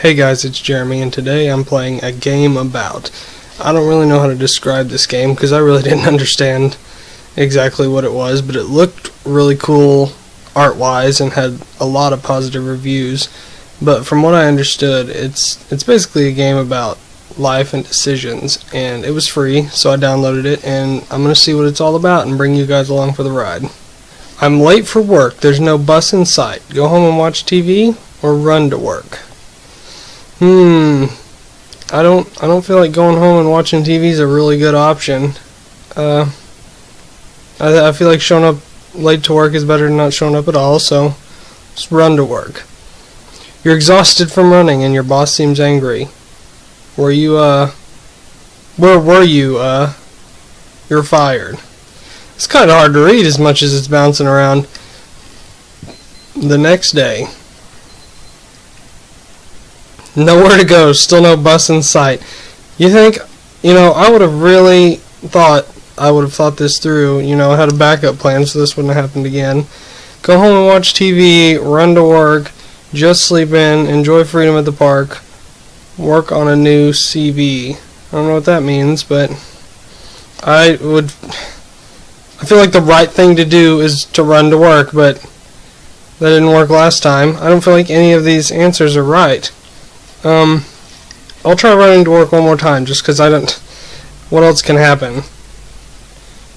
Hey guys, it's Jeremy, and today I'm playing a game about. I don't really know how to describe this game because I really didn't understand exactly what it was, but it looked really cool art-wise and had a lot of positive reviews. But from what I understood, it's basically a game about life and decisions, and it was free, so I downloaded it, and I'm going to see what it's all about and bring you guys along for the ride. I'm late for work. There's no bus in sight. Go home and watch TV or run to work? I don't feel like going home and watching TV is a really good option. I feel like showing up late to work is better than not showing up at all, so just run to work. You're exhausted from running and your boss seems angry. Where were you? You're fired. It's kind of hard to read as much as it's bouncing around. The next day. Nowhere to go, still no bus in sight. You think, I would have thought this through, I had a backup plan so this wouldn't have happened again. Go home and watch TV, run to work, just sleep in, enjoy freedom at the park, work on a new CV. I don't know what that means, but I feel like the right thing to do is to run to work, but that didn't work last time. I don't feel like any of these answers are right. I'll try running to work one more time, just because what else can happen?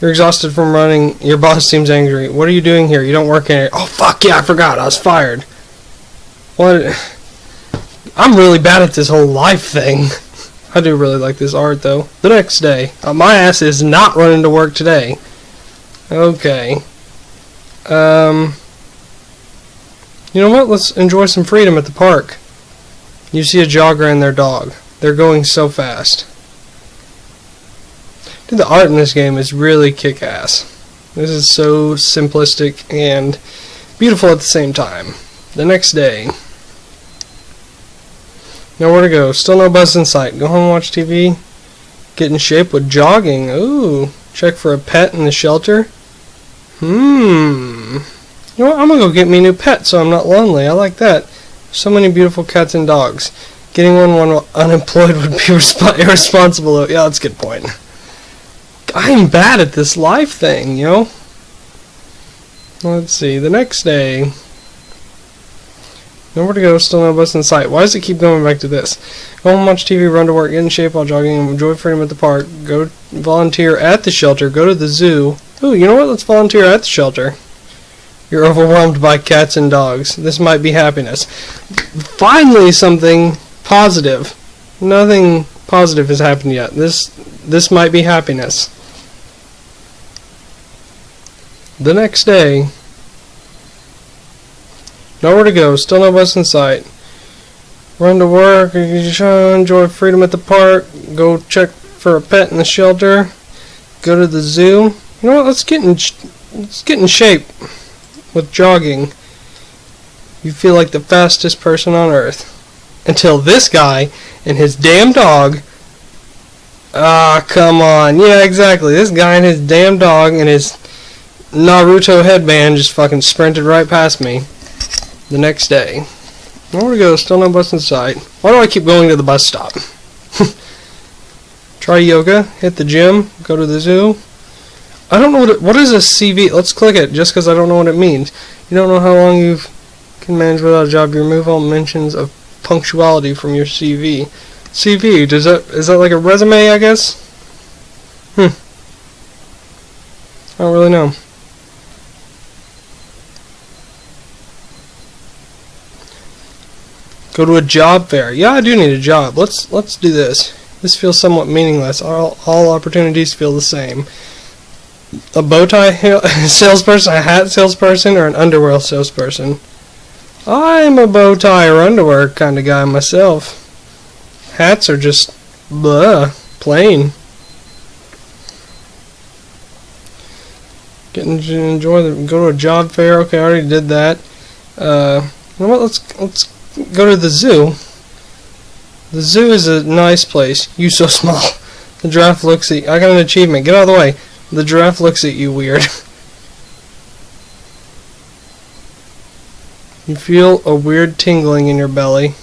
You're exhausted from running, your boss seems angry. What are you doing here? You don't work here. Oh, fuck yeah, I forgot, I was fired. What? I'm really bad at this whole life thing. I do really like this art, though. The next day. My ass is not running to work today. Okay. You know what? Let's enjoy some freedom at the park. You see a jogger and their dog. They're going so fast. Dude, the art in this game is really kick-ass. This is so simplistic and beautiful at the same time. The next day. Nowhere to go. Still no bus in sight. Go home and watch TV. Get in shape with jogging. Ooh. Check for a pet in the shelter. You know what? I'm going to go get me a new pet so I'm not lonely. I like that. So many beautiful cats and dogs. Getting one while unemployed would be irresponsible. Yeah, that's a good point. I'm bad at this life thing, Let's see. The next day. Nowhere to go, still no bus in sight. Why does it keep going back to this? Go home, watch TV, run to work, get in shape while jogging, and enjoy freedom at the park. Go volunteer at the shelter. Go to the zoo. Ooh, you know what? Let's volunteer at the shelter. You're overwhelmed by cats and dogs. This might be happiness. Finally, something positive. Nothing positive has happened yet. This might be happiness. The next day. Nowhere to go. Still no bus in sight. Run to work. Enjoy freedom at the park. Go check for a pet in the shelter. Go to the zoo. You know what? Let's get in shape. With jogging, you feel like the fastest person on earth. Until this guy and his damn dog. Ah, come on. Yeah, exactly. This guy and his damn dog and his Naruto headband just fucking sprinted right past me. The next day. Nowhere to go, still no bus in sight. Why do I keep going to the bus stop? Try yoga, hit the gym, go to the zoo. I don't know what is a CV. Let's click it, just because I don't know what it means. You don't know how long you can manage without a job. You remove all mentions of punctuality from your CV. CV, is that like a resume, I guess? I don't really know. Go to a job fair. Yeah, I do need a job. Let's do this. This feels somewhat meaningless. All opportunities feel the same. A bow tie salesperson, a hat salesperson, or an underwear salesperson? I'm a bow tie or underwear kind of guy myself. Hats are just plain. Go to a job fair. Okay, I already did that. You know what? Let's go to the zoo. The zoo is a nice place. You so small. The giraffe looks at you. I got an achievement. Get out of the way. The giraffe looks at you weird. You feel a weird tingling in your belly.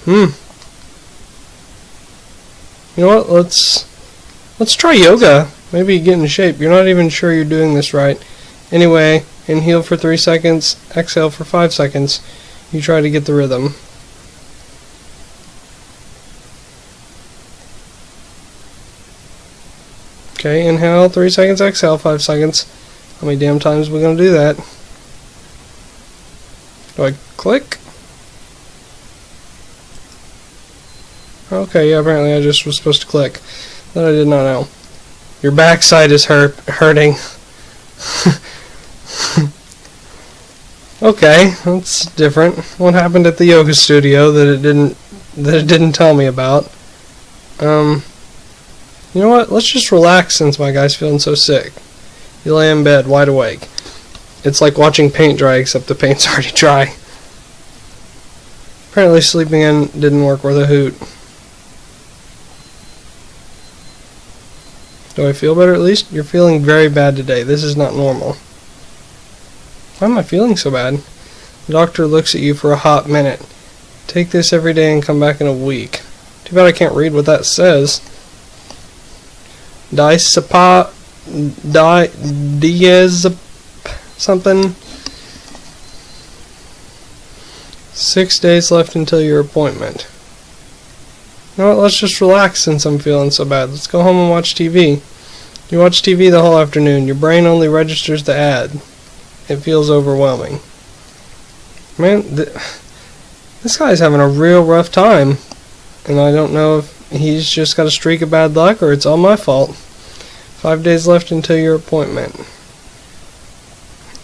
You know what? Let's try yoga. Maybe get in shape. You're not even sure you're doing this right. Anyway, inhale for 3 seconds, exhale for 5 seconds. You try to get the rhythm. Okay, inhale 3 seconds, exhale 5 seconds. How many damn times are we going to do that? Do I click? Okay, yeah, apparently I just was supposed to click. That I did not know. Your backside is hurting. Okay, that's different. What happened at the yoga studio that it didn't tell me about? You know what? Let's just relax since my guy's feeling so sick. You lay in bed, wide awake. It's like watching paint dry, except the paint's already dry. Apparently sleeping in didn't work worth a hoot. Do I feel better at least? You're feeling very bad today. This is not normal. Why am I feeling so bad? The doctor looks at you for a hot minute. Take this every day and come back in a week. Too bad I can't read what that says. Diazepam something. 6 days left until your appointment. You know what, let's just relax since I'm feeling so bad. Let's go home and watch TV. You watch TV the whole afternoon. Your brain only registers the ad. It feels overwhelming. Man, this guy's having a real rough time. And I don't know if he's just got a streak of bad luck or it's all my fault. 5 days left until your appointment.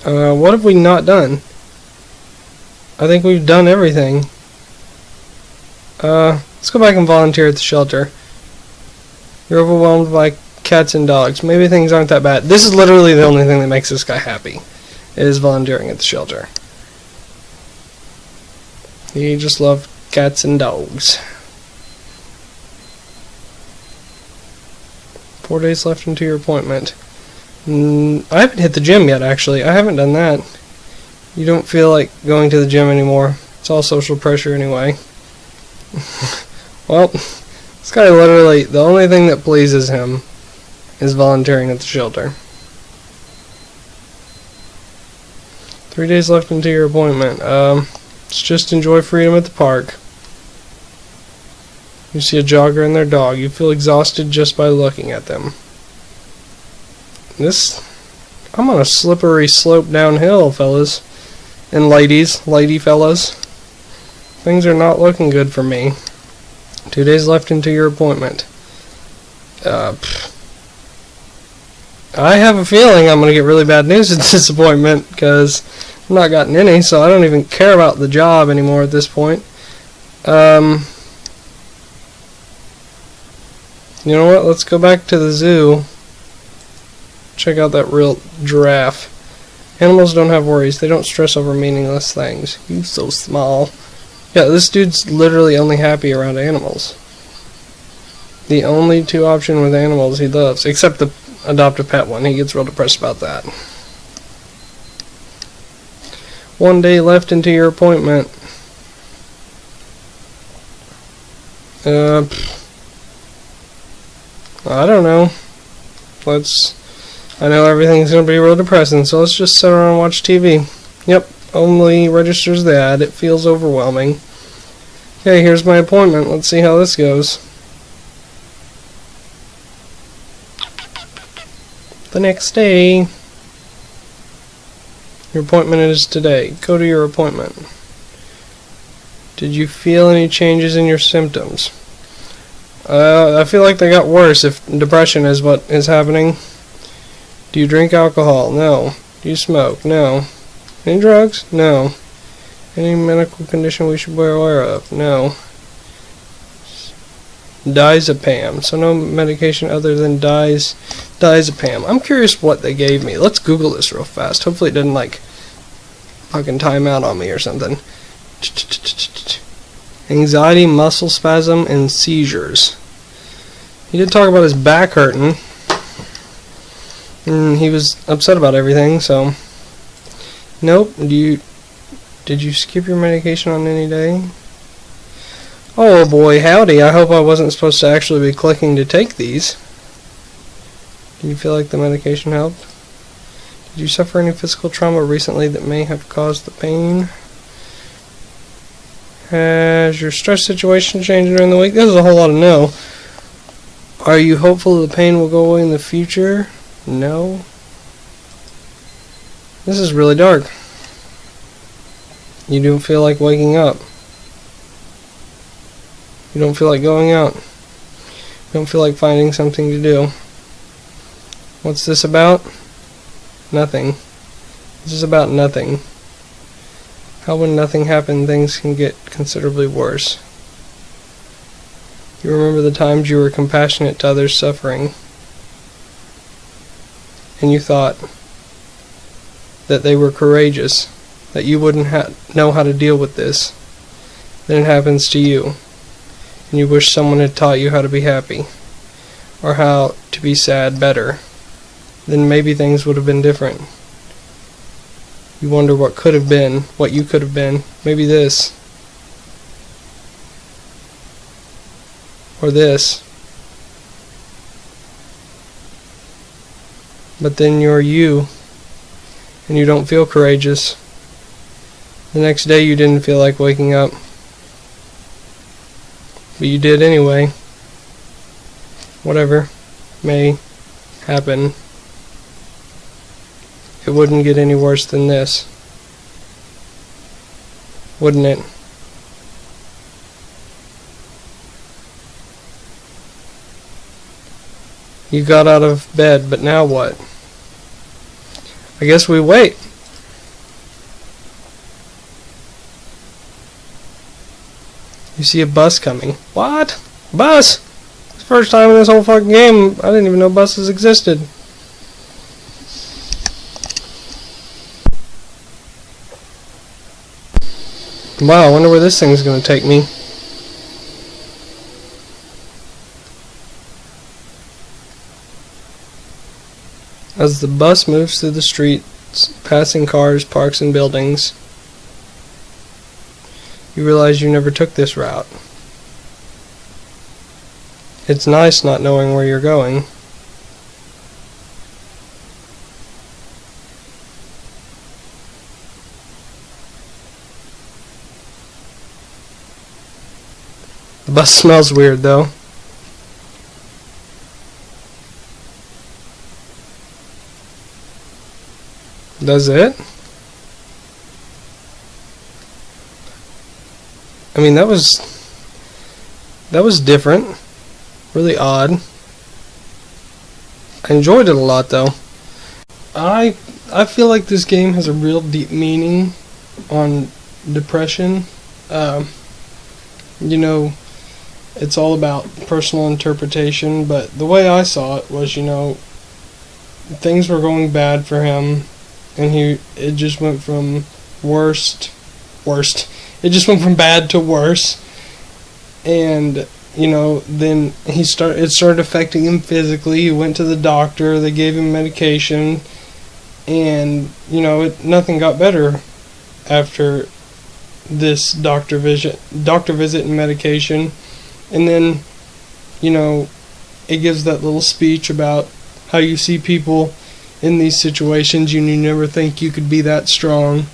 What have we not done? I think we've done everything. Let's go back and volunteer at the shelter. You're overwhelmed by cats and dogs. Maybe things aren't that bad. This is literally the only thing that makes this guy happy. Is volunteering at the shelter. He just loves cats and dogs. 4 days left until your appointment. I haven't hit the gym yet, actually. I haven't done that. You don't feel like going to the gym anymore. It's all social pressure anyway. Well, this guy literally, the only thing that pleases him is volunteering at the shelter. 3 days left until your appointment. Let's just enjoy freedom at the park. You see a jogger and their dog. You feel exhausted just by looking at them. I'm on a slippery slope downhill, fellas. And lady fellas. Things are not looking good for me. 2 days left until your appointment. I have a feeling I'm going to get really bad news at this appointment, because I've not gotten any, so I don't even care about the job anymore at this point. You know what? Let's go back to the zoo. Check out that real giraffe. Animals don't have worries. They don't stress over meaningless things. You so small. Yeah, this dude's literally only happy around animals. The only two options with animals he loves, except the adopt a pet one. He gets real depressed about that. 1 day left into your appointment. I don't know. I know everything's going to be real depressing, so let's just sit around and watch TV. Yep, only registers the ad. It feels overwhelming. Okay, here's my appointment. Let's see how this goes. The next day. Your appointment is today. Go to your appointment. Did you feel any changes in your symptoms? I feel like they got worse if depression is what is happening. Do you drink alcohol? No. Do you smoke? No. Any drugs? No. Any medical condition we should be aware of? No. Diazepam. So no medication other than diazepam. I'm curious what they gave me. Let's Google this real fast. Hopefully it didn't like fucking time out on me or something. Anxiety, muscle spasm, and seizures. He did talk about his back hurting. He was upset about everything, so. Nope. Did you skip your medication on any day? Oh boy, howdy. I hope I wasn't supposed to actually be clicking to take these. Do you feel like the medication helped? Did you suffer any physical trauma recently that may have caused the pain? Has your stress situation changed during the week? This is a whole lot of no. Are you hopeful the pain will go away in the future? No. This is really dark. You don't feel like waking up. You don't feel like going out. You don't feel like finding something to do. What's this about? Nothing. This is about nothing. How when nothing happens, things can get considerably worse. You remember the times you were compassionate to others suffering, and you thought that they were courageous, that you wouldn't know how to deal with this. Then it happens to you, and you wish someone had taught you how to be happy, or how to be sad better. Then maybe things would have been different. You wonder what could have been, what you could have been. Maybe this. Or this. But then you're you, and you don't feel courageous. The next day you didn't feel like waking up. But you did anyway. Whatever may happen. It wouldn't get any worse than this, wouldn't it? You got out of bed, but now what? I guess we wait. You see a bus coming. What? Bus? It's the first time in this whole fucking game I didn't even know buses existed. Wow, I wonder where this thing's going to take me. As the bus moves through the streets, passing cars, parks, and buildings, you realize you never took this route. It's nice not knowing where you're going. The bus smells weird, though. Does it? I mean, that was different. Really odd. I enjoyed it a lot, though. I feel like this game has a real deep meaning on depression. You know, it's all about personal interpretation, but the way I saw it was, you know, things were going bad for him, and it just went from worst. It just went from bad to worse, and you know, then it started affecting him physically. He went to the doctor. They gave him medication, and you know, nothing got better after this doctor visit and medication. And then, you know, it gives that little speech about how you see people in these situations and you never think you could be that strong.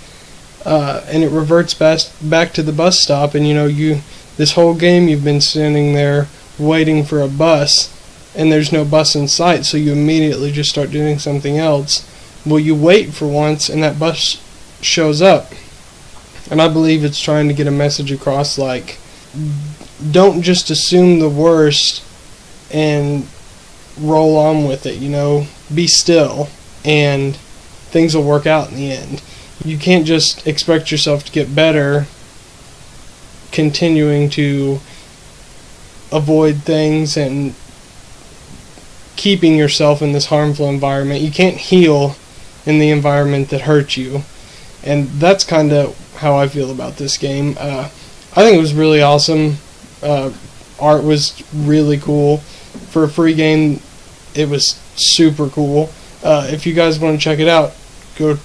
And it reverts back to the bus stop, and you know, this whole game you've been standing there waiting for a bus, and there's no bus in sight, so you immediately just start doing something else. Well, you wait for once, and that bus shows up. And I believe it's trying to get a message across, like, don't just assume the worst and roll on with it, you know. Be still, and things will work out in the end. You can't just expect yourself to get better continuing to avoid things and keeping yourself in this harmful environment. You can't heal in the environment that hurts you. And that's kind of how I feel about this game. I think it was really awesome. Art was really cool. For a free game, it was super cool. If you guys want to check it out, go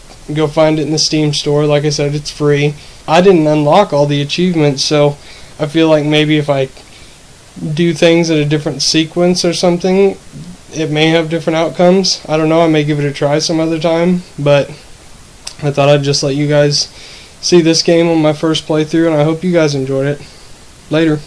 find it in the Steam store. Like I said, it's free. I didn't unlock all the achievements, so I feel like maybe if I do things in a different sequence or something, it may have different outcomes. I don't know, I may give it a try some other time, but I thought I'd just let you guys see this game on my first playthrough, and I hope you guys enjoyed it. Later.